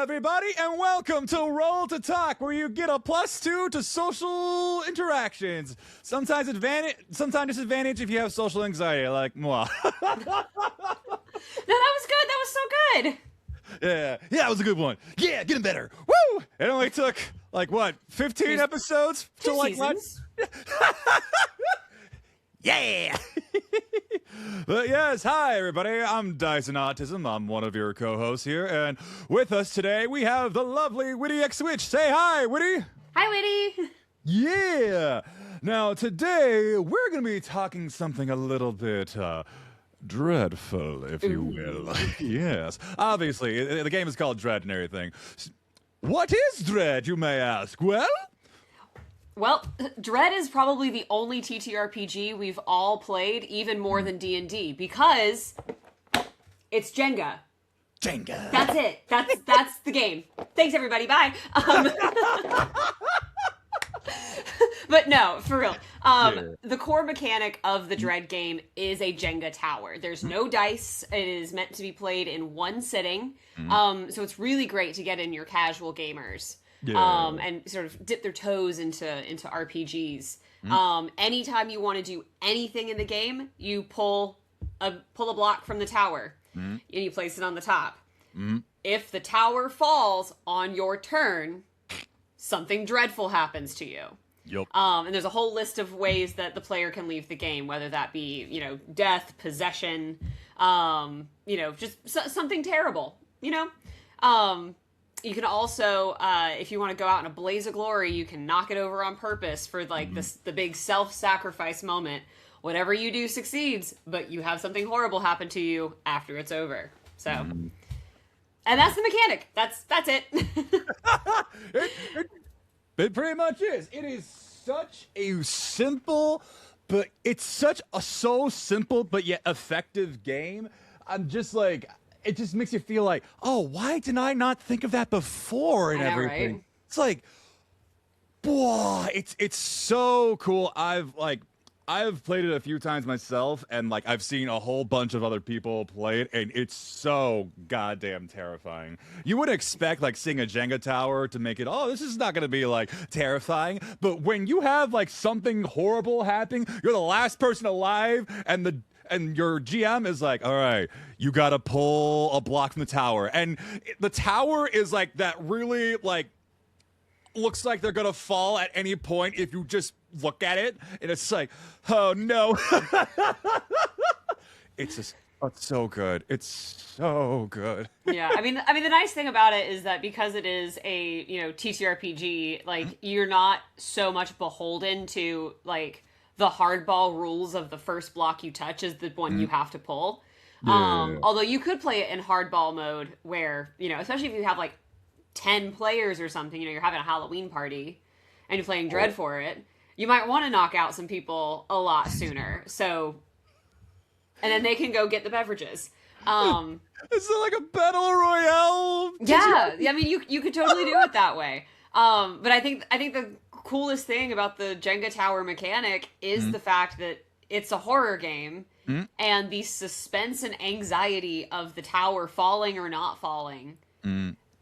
everybody, and welcome to Roll to Talk, where you get a +2 to social interactions. Sometimes advantage, sometimes disadvantage if you have social anxiety, like moi. No, that was good. That was so good. Yeah, that was a good one. Yeah, getting better. Woo! It only took, like, what, 15 episodes? Two to, like, seasons. Yeah! But yes, hi everybody, I'm Dice&Autism, I'm one of your co-hosts here, and with us today we have the lovely Witty X Witch. Say hi, Witty! Hi, Witty. Yeah! Now today we're gonna be talking something a little bit, dreadful, if you will. Yes, obviously, the game is called Dread and everything. What is Dread, you may ask? Well, Dread is probably the only TTRPG we've all played, even more than D&D, because it's Jenga. Jenga. That's it. That's the game. Thanks, everybody. Bye. But no, for real. The core mechanic of the Dread game is a Jenga tower. There's no dice. It is meant to be played in one sitting. So it's really great to get in your casual gamers. Yeah. And sort of dip their toes into RPGs. Anytime you want to do anything in the game, you pull a block from the tower and you place it on the top. If the tower falls on your turn, something dreadful happens to you. Yep. And there's a whole list of ways that the player can leave the game, whether that be, death, possession, just something terrible, You can also, if you want to go out in a blaze of glory, you can knock it over on purpose for the big self-sacrifice moment. Whatever you do succeeds, but you have something horrible happen to you after it's over. So, and that's the mechanic. That's it. It pretty much is. It is such a simple, but it's such a so simple but yet effective game. I'm just like, it just makes you feel like, oh, why did I not think of that before and everything? Right? It's like, boy, it's so cool. I've played it a few times myself, and I've seen a whole bunch of other people play it, and it's so goddamn terrifying. You would expect seeing a Jenga tower to make it, oh, this is not gonna be terrifying, but when you have something horrible happening, you're the last person alive, and your GM is like, all right, you gotta pull a block from the tower, and the tower is that really looks like they're gonna fall at any point if you just look at it, and it's like, oh no. It's so good. It's so good. Yeah, I mean the nice thing about it is that because it is a TTRPG, you're not so much beholden to the hardball rules of the first block you touch is the one you have to pull. Yeah. Although you could play it in hardball mode where especially if you have 10 players or something, you're having a Halloween party and you're playing Dread for it, you might want to knock out some people a lot sooner. So, and then they can go get the beverages. It's like a battle royale. Yeah, I mean, you could totally do it that way. But I think the coolest thing about the Jenga tower mechanic is the fact that it's a horror game, and the suspense and anxiety of the tower falling or not falling.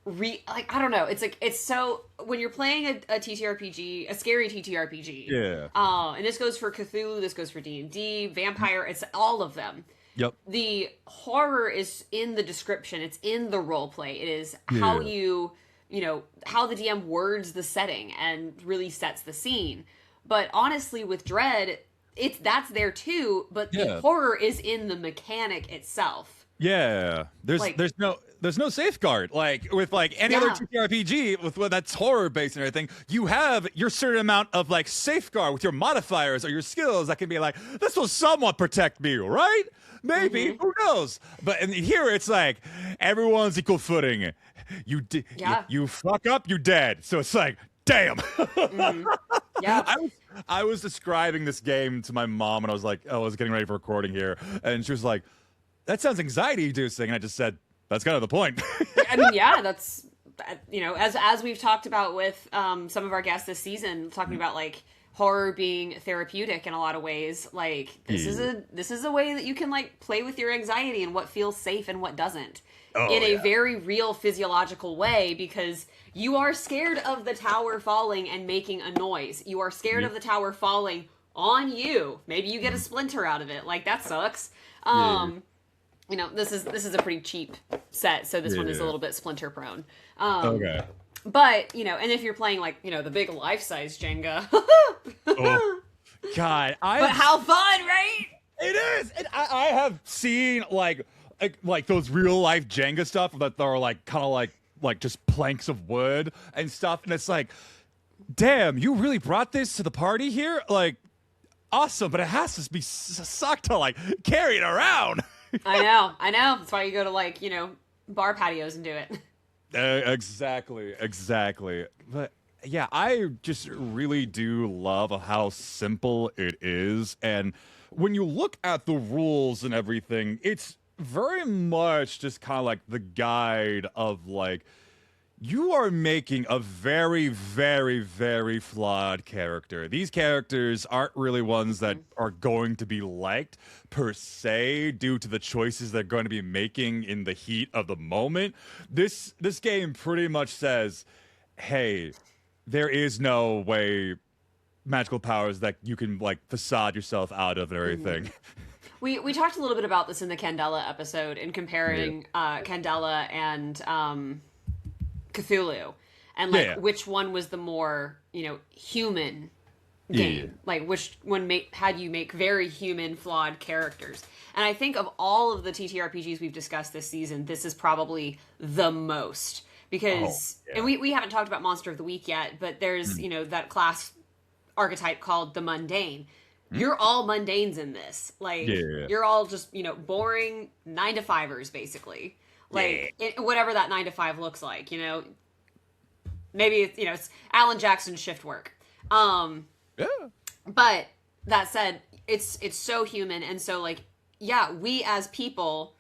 I don't know. It's so when you're playing a TTRPG, a scary TTRPG. Yeah. And this goes for Cthulhu, this goes for D&D, Vampire. It's all of them. Yep. The horror is in the description. It's in the role play. It is how how the DM words the setting and really sets the scene. But honestly, with Dread, that's there too. But the horror is in the mechanic itself. Yeah. There's no safeguard. With any other TTRPG with that's horror based and everything, you have your certain amount of safeguard with your modifiers or your skills that can be this will somewhat protect me, right? Maybe, who knows? But in here it's everyone's equal footing. You fuck up, you dead. So it's damn. Yeah. I was describing this game to my mom, and I was getting ready for recording here, and she was like, that sounds anxiety inducing, and I just said, that's kind of the point. I mean, yeah, that's as we've talked about with some of our guests this season, talking about horror being therapeutic in a lot of ways. This is a way that you can play with your anxiety and what feels safe and what doesn't. in a very real physiological way, because you are scared of the tower falling and making a noise. You are scared of the tower falling on you. Maybe you get a splinter out of it. Like, that sucks. You know, this is a pretty cheap set, so this one is a little bit splinter prone. Okay. But, you know, and if you're playing, like, you know, the big life-size Jenga. Oh, God. But how fun, right? It is! And I have seen, like those real-life Jenga stuff that are, like, kind of like just planks of wood and stuff, and it's like, damn, you really brought this to the party here? Like, awesome, but it has to be suck to, like, carry it around. I know. That's why you go to, like, you know, bar patios and do it. Exactly. But yeah, I just really do love how simple it is. And when you look at the rules and everything, it's very much just kind of like the guide of, like, you are making a very, very, very flawed character. These characters aren't really ones that are going to be liked per se due to the choices they're going to be making in the heat of the moment. This game pretty much says, hey, there is no way magical powers that you can, like, facade yourself out of and everything. We talked a little bit about this in the Candela episode in comparing Candela and Cthulhu, and like which one was the more, you know, human game, like which one had you make very human, flawed characters. And I think of all of the TTRPGs we've discussed this season, this is probably the most, because and we haven't talked about Monster of the Week yet, but there's you know, that class archetype called the mundane. You're all mundanes in this, like you're all just, you know, boring 9-to-5ers basically. Like, whatever that 9 to 5 looks like, you know, maybe it's, you know, it's Alan Jackson's shift work. But that said, it's so human. And so, like, yeah, we as people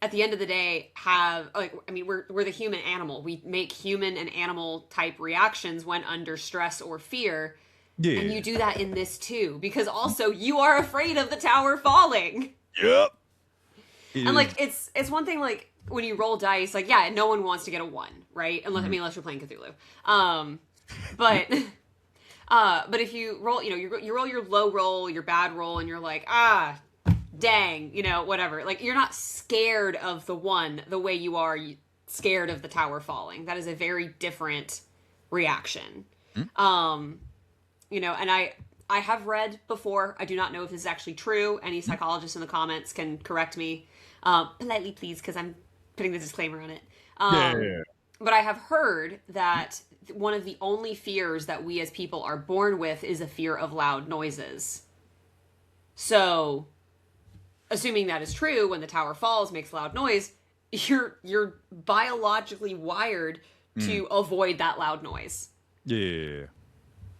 at the end of the day have, like, I mean, we're the human animal. We make human and animal type reactions when under stress or fear. Yeah. And you do that in this too, because also you are afraid of the tower falling. Yep. And like, it's one thing, like, when you roll dice, like, yeah, no one wants to get a 1, right? Unless unless you're playing Cthulhu. But if you roll, you know, you roll your low roll, your bad roll, and you're like, dang, you know, whatever. Like, you're not scared of the 1 the way you are scared of the tower falling. That is a very different reaction. You know, and I have read before, I do not know if this is actually true. Any psychologists in the comments can correct me. Politely, please, because I'm putting the disclaimer on it. But I have heard that one of the only fears that we as people are born with is a fear of loud noises. So, assuming that is true, when the tower falls, makes loud noise, you're biologically wired to avoid that loud noise. Yeah.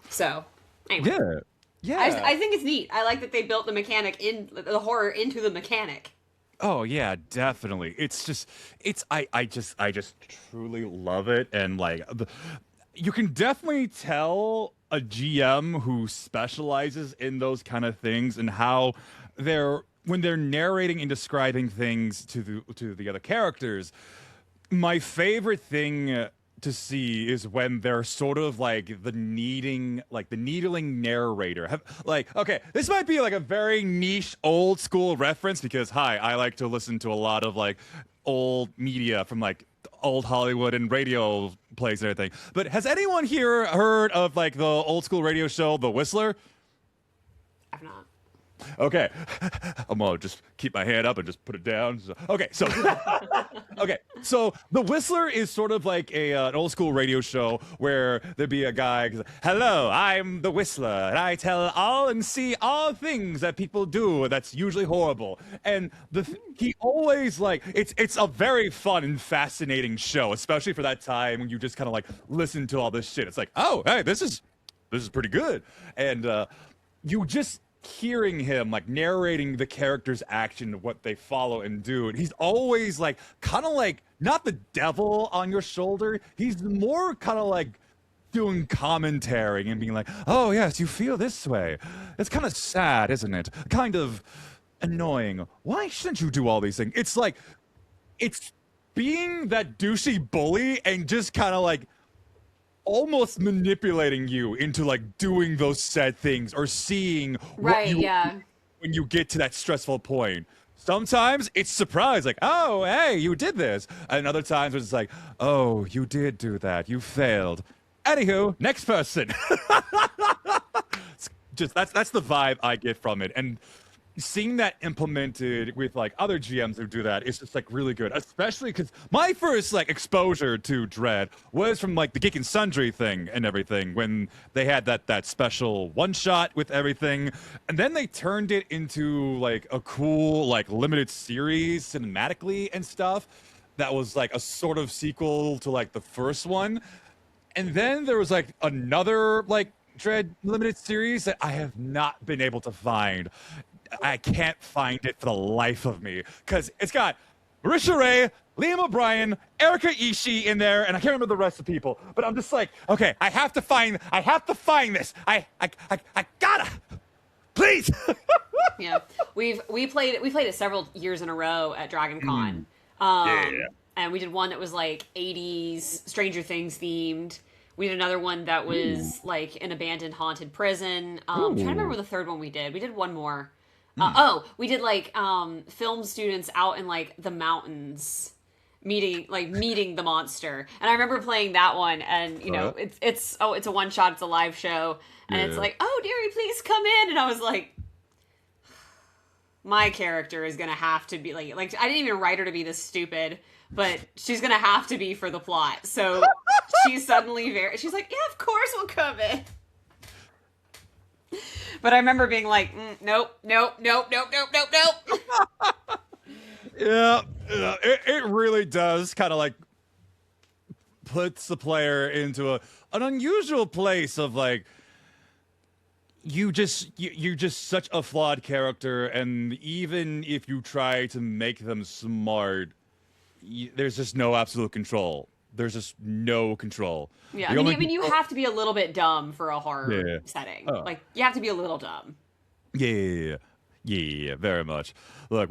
So, anyway. Yeah. I think it's neat. I like that they built the mechanic the horror into the mechanic. Oh yeah, definitely. It's just, I just truly love it, and like, you can definitely tell a GM who specializes in those kind of things and how when they're narrating and describing things to the other characters. My favorite thing to see is when they're sort of like the needling narrator. Okay, this might be like a very niche old school reference because I like to listen to a lot of like old media from like old Hollywood and radio plays and everything. But has anyone here heard of like the old school radio show The Whistler? I've not. Okay, I'm gonna just keep my hand up and just put it down. Okay, so The Whistler is sort of like an old school radio show where there'd be a guy, hello, I'm the Whistler, and I tell all and see all things that people do that's usually horrible. And he always like it's a very fun and fascinating show, especially for that time when you just kind of like listen to all this shit. It's like, oh, hey, this is pretty good, and you just hearing him like narrating the character's action, what they follow and do, and he's always like kind of like not the devil on your shoulder, he's more kind of like doing commentary and being like, oh yes, you feel this way, it's kind of sad, isn't it, kind of annoying, why shouldn't you do all these things. It's like being that douchey bully and just kind of like almost manipulating you into like doing those sad things or seeing what you when you get to that stressful point. Sometimes it's surprise, like, oh, hey, you did this. And other times it's like, oh, you did do that. You failed. Anywho, next person. It's just that's the vibe I get from it. And seeing that implemented with like other GMs who do that is just like really good, especially because my first like exposure to Dread was from like the Geek and Sundry thing and everything when they had that special one shot with everything, and then they turned it into like a cool like limited series cinematically and stuff that was like a sort of sequel to like the first one, and then there was like another like Dread limited series that I have not been able to find. I can't find it for the life of me because it's got Marisha Ray, Liam O'Brien, Erika Ishii in there, and I can't remember the rest of the people. But I'm just like, okay, I have to find this. I gotta, please. Yeah, we played it several years in a row at Dragon Con. And we did one that was like 80s Stranger Things themed. We did another one that was like an abandoned haunted prison. I'm trying to remember the third one we did. We did one more. We did like film students out in like the mountains meeting the monster. And I remember playing that one, and you know, it's a one shot, it's a live show, and it's like, oh, Derry, please come in. And I was like, my character is gonna have to be like I didn't even write her to be this stupid, but she's gonna have to be for the plot. So she's suddenly she's like, yeah, of course we'll come in. But I remember being like, nope. Yeah, it really does kind of like puts the player into an unusual place of like, you're just such a flawed character, and even if you try to make them smart, there's just no absolute control. There's just no control. Yeah, I mean, you have to be a little bit dumb for a horror setting. Like, you have to be a little dumb. Yeah, very much. Look,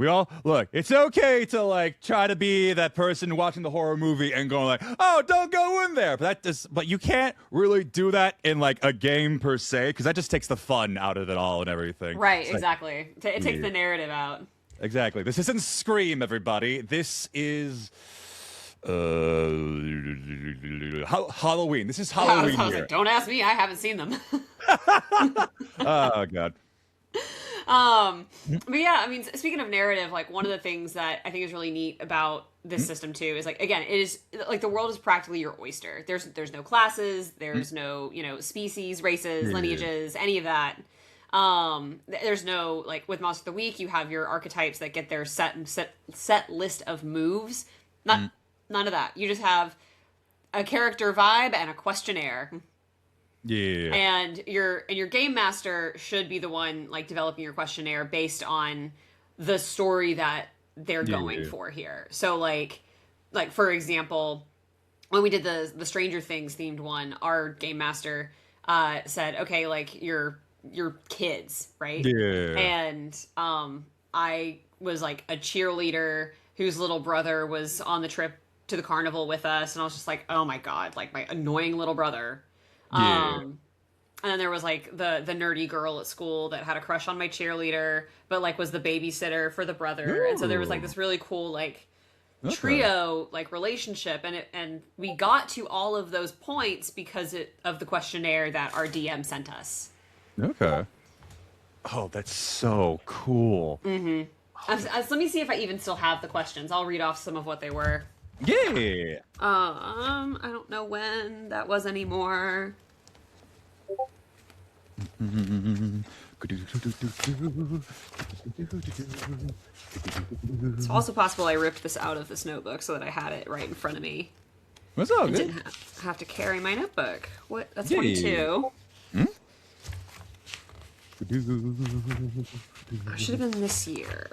it's okay to like try to be that person watching the horror movie and going like, oh, don't go in there. But you can't really do that in like a game per se, because that just takes the fun out of it all and everything. Right, it's exactly. Like, it takes the narrative out. Exactly. This isn't Scream, everybody. This is Halloween. This is Halloween. I was like, don't ask me. I haven't seen them. Oh God. But yeah, I mean, speaking of narrative, like one of the things that I think is really neat about this system too is like, again, it is like the world is practically your oyster. There's no classes, there's no, species, races, lineages, any of that. There's no, like with Monster of the Week, you have your archetypes that get their set list of moves. None of that. You just have a character vibe and a questionnaire. Yeah. And your game master should be the one like developing your questionnaire based on the story that they're going for here. So like for example, when we did the Stranger Things themed one, our game master said, okay, like your kids, right? Yeah. And I was like a cheerleader whose little brother was on the trip to the carnival with us, and I was just like, oh my God, like my annoying little brother. And then there was like the nerdy girl at school that had a crush on my cheerleader, but like was the babysitter for the brother. Ooh. And so there was like this really cool like trio like relationship, and we got to all of those points because of the questionnaire that our DM sent us. Okay. Oh, that's so cool. Mm-hmm. Let me see if I even still have the questions. I'll read off some of what they were. Yeah. I don't know when that was anymore. It's also possible I ripped this out of this notebook so that I had it right in front of me. That's all good. Didn't have to carry my notebook. What? That's 22. I should have been this year.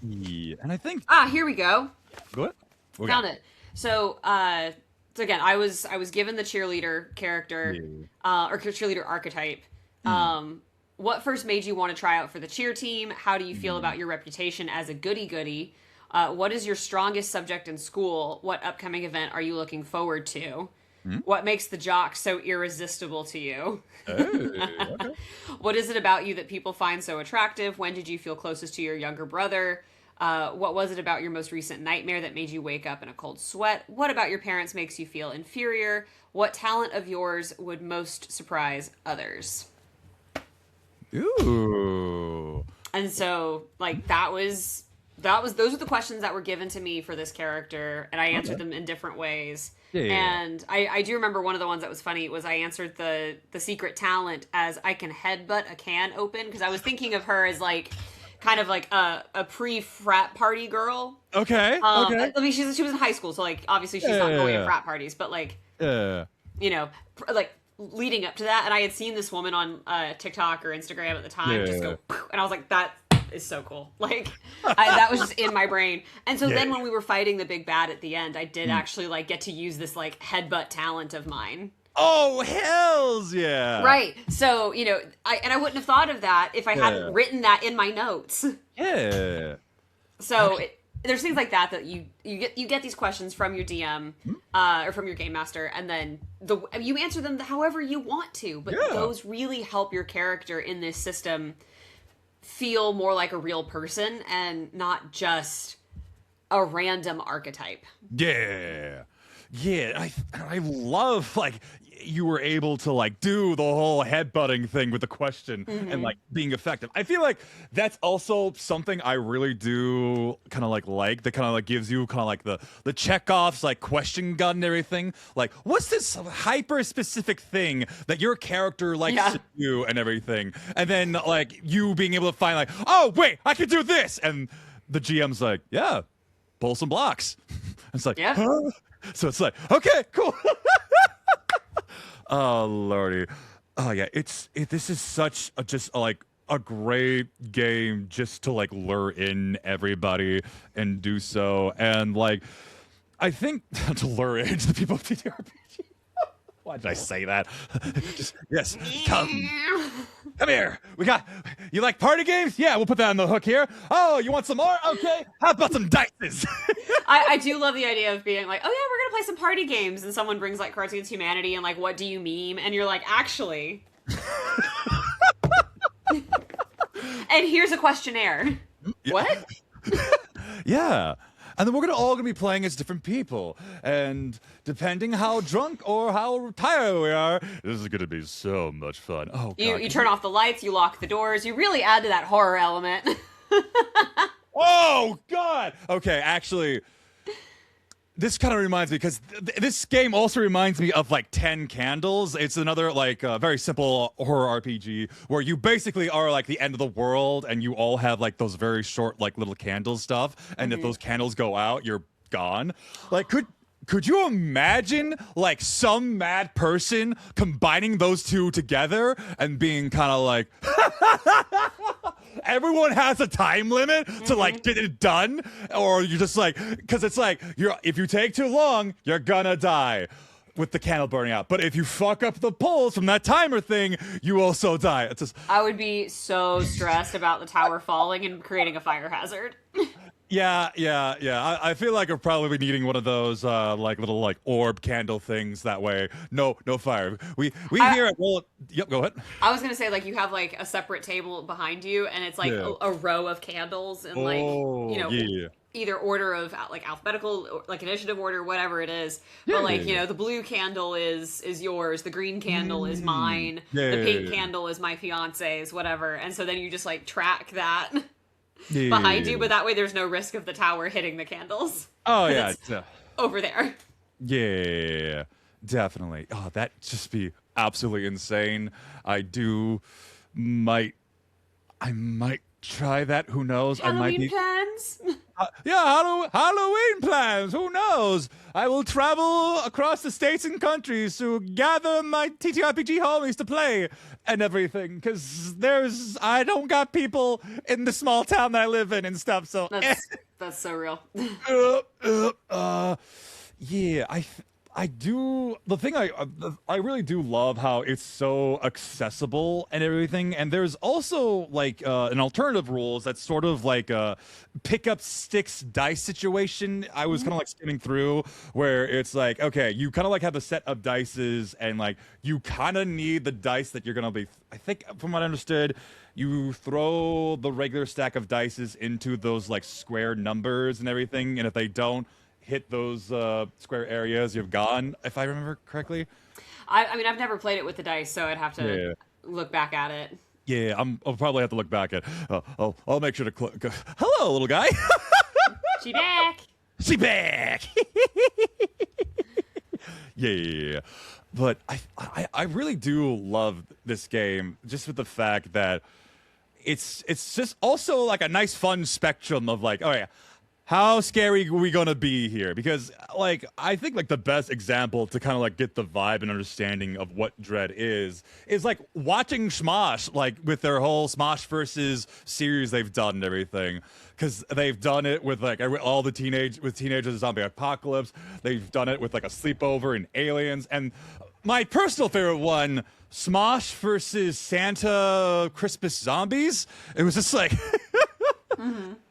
Yeah. And I think here we go. What? Found it. So again, I was given the cheerleader character, or cheerleader archetype. What first made you want to try out for the cheer team? How do you feel about your reputation as a goody-goody? What is your strongest subject in school? What upcoming event are you looking forward to? What makes the jock so irresistible to you? Hey, okay. What is it about you that people find so attractive? When did you feel closest to your younger brother? What was it about your most recent nightmare that made you wake up in a cold sweat? What about your parents makes you feel inferior? What talent of yours would most surprise others? Ooh. And so, like, those are the questions that were given to me for this character, and I answered them in different ways. Yeah. And I do remember one of the ones that was funny was I answered the secret talent as I can headbutt a can open, because I was thinking of her as like kind of like a pre-frat party girl. Okay. Okay. I mean, she was in high school, so like obviously she's not going to frat parties, but like you know, like leading up to that, and I had seen this woman on TikTok or Instagram at the time just go, and I was like, that is so cool. Like that was just in my brain. And so then when we were fighting the big bad at the end, I did actually like get to use this like headbutt talent of mine. Oh, hells yeah. Right. So, you know, I wouldn't have thought of that if I hadn't written that in my notes. Yeah. So there's things like that you get these questions from your DM or from your game master, and then you answer them however you want to, but those really help your character in this system feel more like a real person and not just a random archetype. Yeah. Yeah, I love, like, you were able to, like, do the whole headbutting thing with the question and, like, being effective. I feel like that's also something I really do kind of, like, that kind of, like, gives you kind of, like, the checkoffs, like, question gun and everything. Like, what's this hyper-specific thing that your character likes to do and everything? And then, like, you being able to find, like, oh, wait, I can do this! And the GM's like, yeah, pull some blocks. It's like, huh? So it's like, okay, cool. Oh, lordy. Oh, yeah, this is such a great game just to, like, lure in everybody and do so. And, like, I think to lure in the people of TTRPG. Why did I say that? Yes, come here. You like party games? Yeah, we'll put that on the hook here. Oh, you want some more? Okay. How about some dices? I do love the idea of being like, oh yeah, we're gonna play some party games, and someone brings like Cartoons Humanity and like, what do you meme? And you're like, actually. And here's a questionnaire. What? Yeah. And then we're all gonna be playing as different people, and depending how drunk or how tired we are, this is gonna be so much fun. Oh, God. You turn off the lights, you lock the doors, you really add to that horror element. Oh, God. Okay, actually, this kind of reminds me, because this game also reminds me of, like, 10 Candles. It's another, like, very simple horror RPG where you basically are, like, the end of the world, and you all have, like, those very short, like, little candle stuff, and if those candles go out, you're gone. Like, could you imagine, like, some mad person combining those two together and being kind of like, everyone has a time limit to, like, get it done? Or you're just like, because it's like, if you take too long, you're gonna die with the candle burning out. But if you fuck up the pulls from that timer thing, you also die. It's just, I would be so stressed about the tower falling and creating a fire hazard. Yeah. I feel like I'm probably needing one of those like little like orb candle things. That way, no fire. We here at Yep, go ahead. I was gonna say, like, you have like a separate table behind you, and it's like a row of candles, and like either order of like alphabetical, or, like initiative order, whatever it is. But like the blue candle is yours, the green candle is mine, the pink candle is my fiance's, whatever. And so then you just like track that. Behind you, but that way there's no risk of the tower hitting the candles. Oh yeah, over there. Yeah, definitely. Oh, that'd just be absolutely insane. I might try that. Who knows? Halloween plans? Halloween plans. Who knows? I will travel across the states and countries to gather my TTRPG homies to play and everything. Because I don't got people in the small town that I live in and stuff. So that's so real. Yeah, I do the thing I really do love how it's so accessible and everything, and there's also like an alternative rules that's sort of like a pick up sticks dice situation. I was kind of like skimming through where it's like, okay, you kind of like have a set of dices, and like you kind of need the dice that you're gonna be. I think from what I understood, you throw the regular stack of dices into those like square numbers and everything, and if they don't hit those square areas, you've gone, if I remember correctly. I mean, I've never played it with the dice, so I'd have to look back at it. Yeah, I'll probably have to look back at. I'll make sure to go. Hello, little guy. She back. She back. Yeah, but I really do love this game just with the fact that it's just also like a nice fun spectrum of like, oh yeah, how scary are we gonna be here? Because like I think like the best example to kind of like get the vibe and understanding of what Dread is like watching Smosh, like with their whole Smosh versus series they've done and everything. Because they've done it with like all the teenagers zombie apocalypse. They've done it with like a sleepover and aliens. And my personal favorite one, Smosh versus Santa Christmas zombies. It was just like.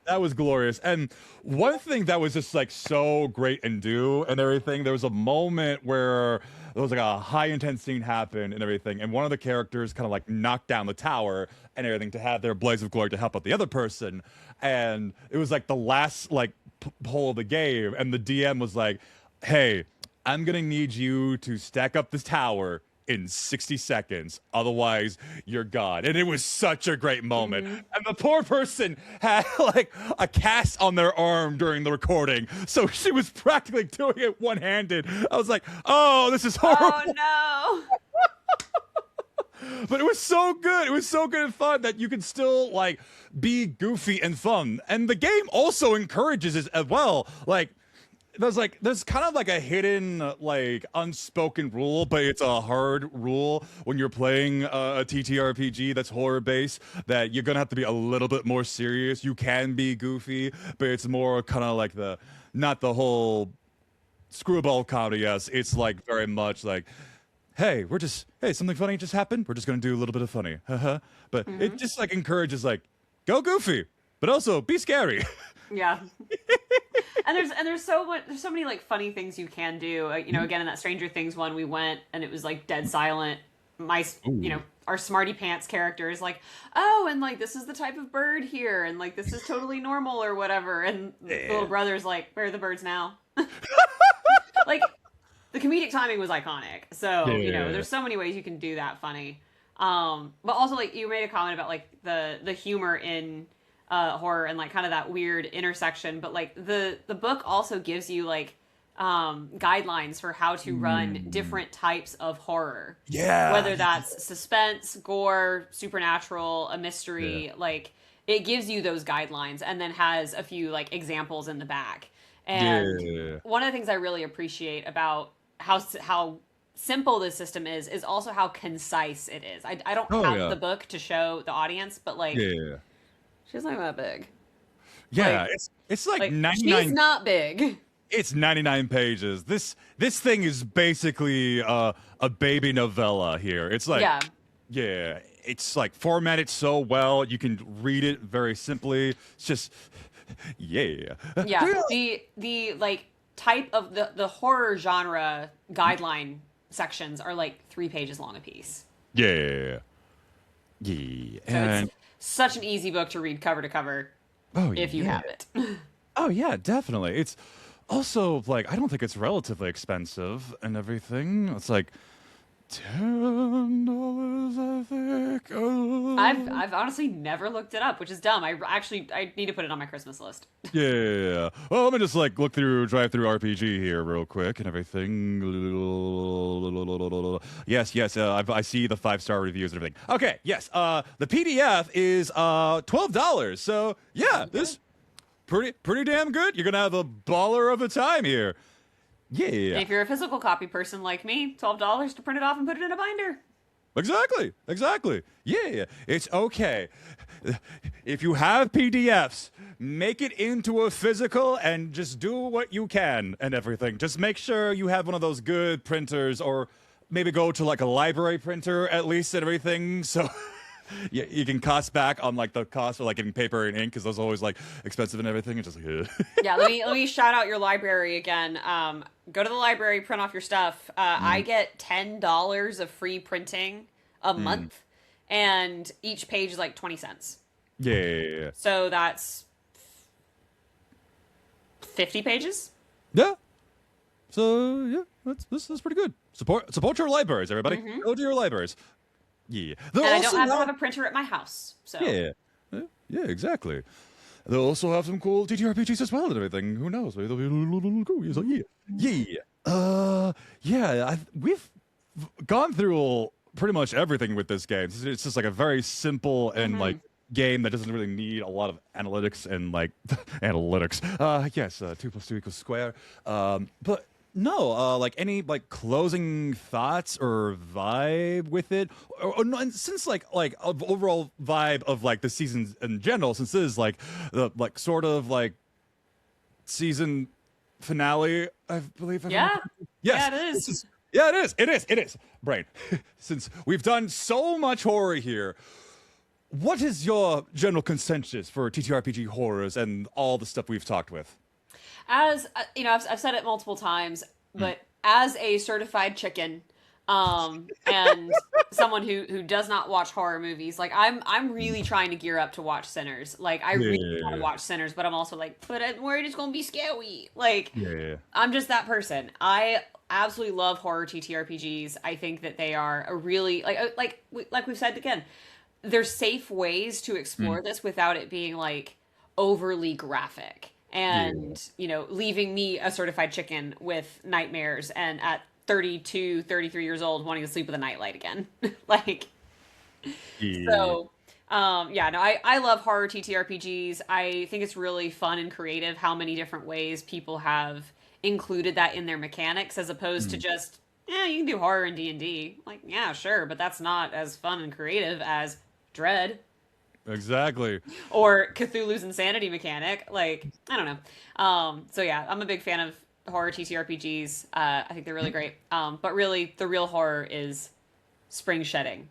That was glorious. And one thing that was just like so great and do and everything, there was a moment where there was like a high intense scene happen and everything, and one of the characters kind of like knocked down the tower and everything to have their blaze of glory to help out the other person. And it was like the last like hole of the game, and the DM was like, hey, I'm gonna need you to stack up this tower in 60 seconds, otherwise you're gone. And it was such a great moment. And the poor person had like a cast on their arm during the recording, so she was practically doing it one-handed. I was like, oh, this is horrible. Oh no. But it was so good. It was so good and fun that you can still like be goofy and fun. And the game also encourages it as well. Like, there's kind of like a hidden like unspoken rule, but it's a hard rule when you're playing a TTRPG that's horror based, that you're gonna have to be a little bit more serious. You can be goofy, but it's more kind of like not the whole screwball comedy. Yes, it's like very much like, hey, something funny just happened. We're just gonna do a little bit of funny, but it just like encourages like, go goofy, but also be scary. Yeah. And there's so many like funny things you can do. You know, again in that Stranger Things one, we went and it was like dead silent. Our Smarty Pants character is like, oh, and like this is the type of bird here, and like this is totally normal or whatever. And the little brother's like, where are the birds now? Like the comedic timing was iconic. So there's so many ways you can do that funny. But also like you made a comment about like the humor in horror and like kind of that weird intersection, but like the book also gives you like guidelines for how to run different types of horror. Yeah. Whether that's suspense, gore, supernatural, a mystery, like it gives you those guidelines and then has a few like examples in the back. And one of the things I really appreciate about how simple this system is also how concise it is. I don't have the book to show the audience, but like she's not that big. Yeah, like, it's like 99. She's not big. It's 99 pages. This thing is basically a baby novella here. It's like it's like formatted so well. You can read it very simply. It's just yeah. The like type of the horror genre guideline sections are like 3 pages long a piece. Yeah. So it's such an easy book to read cover to cover if you have it. Oh, yeah, definitely. It's also, like, I don't think it's relatively expensive and everything. It's like $10, I think. I've honestly never looked it up, which is dumb. I need to put it on my Christmas list. Yeah. Well, let me just, like, look through Drive Through RPG here real quick and everything. Yes, I see the 5-star reviews and everything. Okay, yes. The PDF is $12. So, yeah, this pretty damn good. You're going to have a baller of a time here. Yeah. And if you're a physical copy person like me, $12 to print it off and put it in a binder. Exactly. Yeah. It's okay. if you have PDFs, make it into a physical and just do what you can and everything. Just make sure you have one of those good printers, or maybe go to like a library printer at least and everything. So you can cost back on like the cost for like getting paper and ink, because those are always like expensive and everything. It's just like, Yeah, let me shout out your library again. Go to the library, print off your stuff. I get $10 of free printing a month, and each page is like 20 cents. yeah. So that's 50 pages. Yeah. So yeah, that's pretty good. Support your libraries, everybody. Go to your libraries. Yeah. And I don't have to have a printer at my house. So Yeah, exactly. They'll also have some cool TTRPGs as well and everything. Who knows? Maybe they'll be a little cool. So we've gone through pretty much everything with this game. It's just like a very simple and like game that doesn't really need a lot of analytics and like analytics. Yes, 2 + 2 = square. But no, like any like closing thoughts or vibe with it, or no, and since like of overall vibe of like the seasons in general, since this is like the like sort of like season finale, I believe. Yeah. Yes. Yeah, it is. Yeah, it is. Brain. Since we've done so much horror here, what is your general consensus for TTRPG horrors and all the stuff we've talked with? As you know, I've said it multiple times, but as a certified chicken, and someone who does not watch horror movies, like I'm really trying to gear up to watch Sinners. Like I really want to watch Sinners, but I'm also like, but I'm worried it's gonna be scary. Like I'm just that person. I absolutely love horror TTRPGs. I think that they are a really like we've said again, there's safe ways to explore this without it being like overly graphic. And, you know, leaving me a certified chicken with nightmares and at 32, 33 years old wanting to sleep with a nightlight again. So, I love horror TTRPGs. I think it's really fun and creative how many different ways people have included that in their mechanics, as opposed to just, you can do horror in D&D. Like, yeah, sure, but that's not as fun and creative as Dread. Exactly. Or Cthulhu's Insanity mechanic. Like, I don't know. So yeah, I'm a big fan of horror TTRPGs. I think they're really great. But really, the real horror is spring shedding.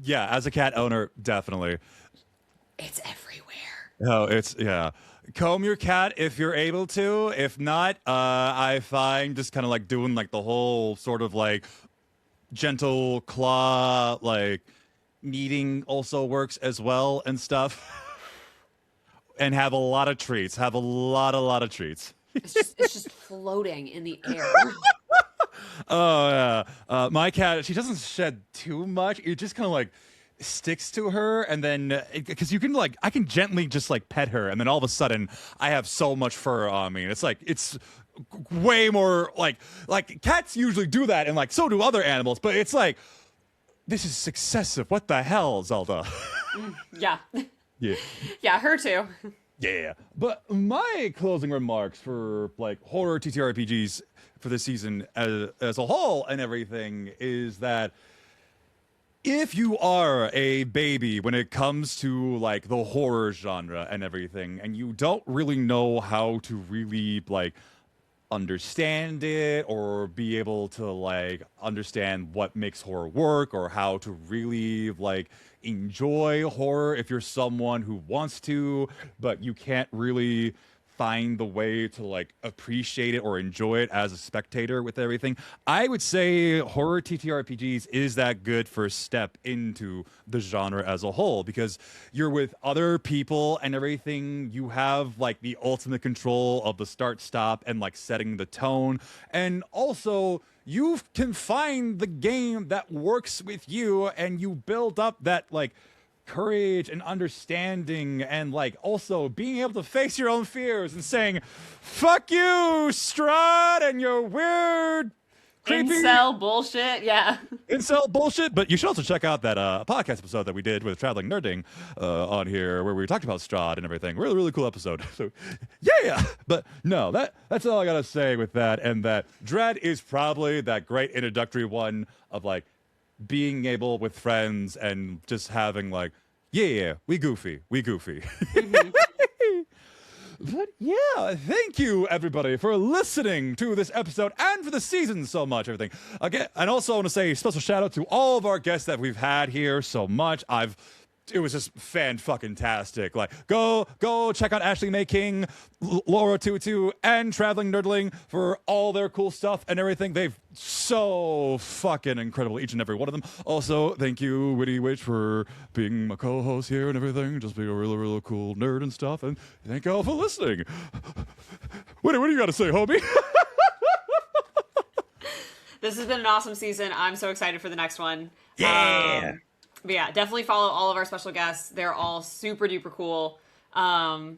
Yeah, as a cat owner, definitely. It's everywhere. Oh, comb your cat if you're able to. If not, I find just kind of like doing like the whole sort of like gentle claw, like kneading also works as well and stuff. And have a lot of treats. Have a lot of treats. It's just floating in the air. Oh yeah. My cat, she doesn't shed too much. It just kind of like sticks to her, and then because you can like, I can gently just like pet her, and then all of a sudden I have so much fur on me. And it's like it's way more like cats usually do that, and like so do other animals, but it's like this is excessive. What the hell, Zelda? Yeah. Yeah. Yeah, her too. Yeah. But my closing remarks for like horror TTRPGs for this season as a whole and everything is that if you are a baby when it comes to like the horror genre and everything, and you don't really know how to really like understand it or be able to like understand what makes horror work or how to really like enjoy horror, if you're someone who wants to but you can't really find the way to like appreciate it or enjoy it as a spectator with everything, I would say horror TTRPGs is that good first step into the genre as a whole, because you're with other people and everything. You have like the ultimate control of the start stop and like setting the tone, and also you can find the game that works with you, and you build up that like courage and understanding, and like also being able to face your own fears and saying, fuck you, Strahd, and your weird creepy incel bullshit. Yeah. Incel bullshit. But you should also check out that podcast episode that we did with Traveling Nerding on here, where we talked about Strahd and everything. Really, really cool episode. So yeah. But no, that's all I gotta say with that. And that Dread is probably that great introductory one of like, being able with friends and just having like, yeah, we goofy. Mm-hmm. But yeah, thank you everybody for listening to this episode and for the season so much, everything. Again, and also I want to say a special shout out to all of our guests that we've had here so much. It was just fan-fucking-tastic. Like, go check out Ashley May King, Laura Tutu, and Traveling Nerdling for all their cool stuff and everything. They've so fucking incredible, each and every one of them. Also, thank you, Witty Witch, for being my co-host here and everything, just being a really, really cool nerd and stuff. And thank you all for listening. Witty, what do you got to say, homie? This has been an awesome season. I'm so excited for the next one. Yeah. But yeah, definitely follow all of our special guests. They're all super duper cool. And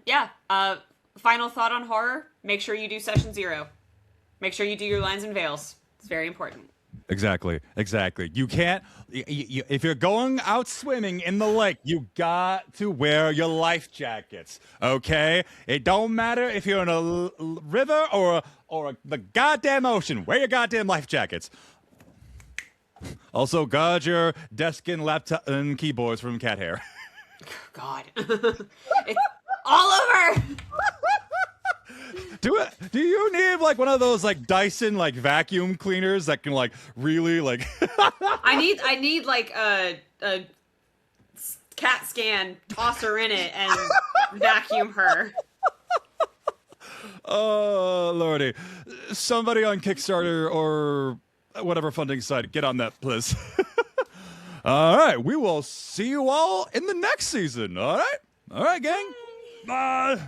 yeah, final thought on horror. Make sure you do session 0. Make sure you do your lines and veils. It's very important. Exactly. You can't, if you're going out swimming in the lake, you got to wear your life jackets, okay? It don't matter if you're in a river or the goddamn ocean. Wear your goddamn life jackets. Also, guard your desk and laptop and keyboards from cat hair. God. It's all over! Do you need like one of those like Dyson like vacuum cleaners that can like really like I need like a CAT scan, toss her in it, and vacuum her. Oh, lordy. Somebody on Kickstarter or whatever funding site, get on that, please. All right, we will see you all in the next season. All right, gang. Bye.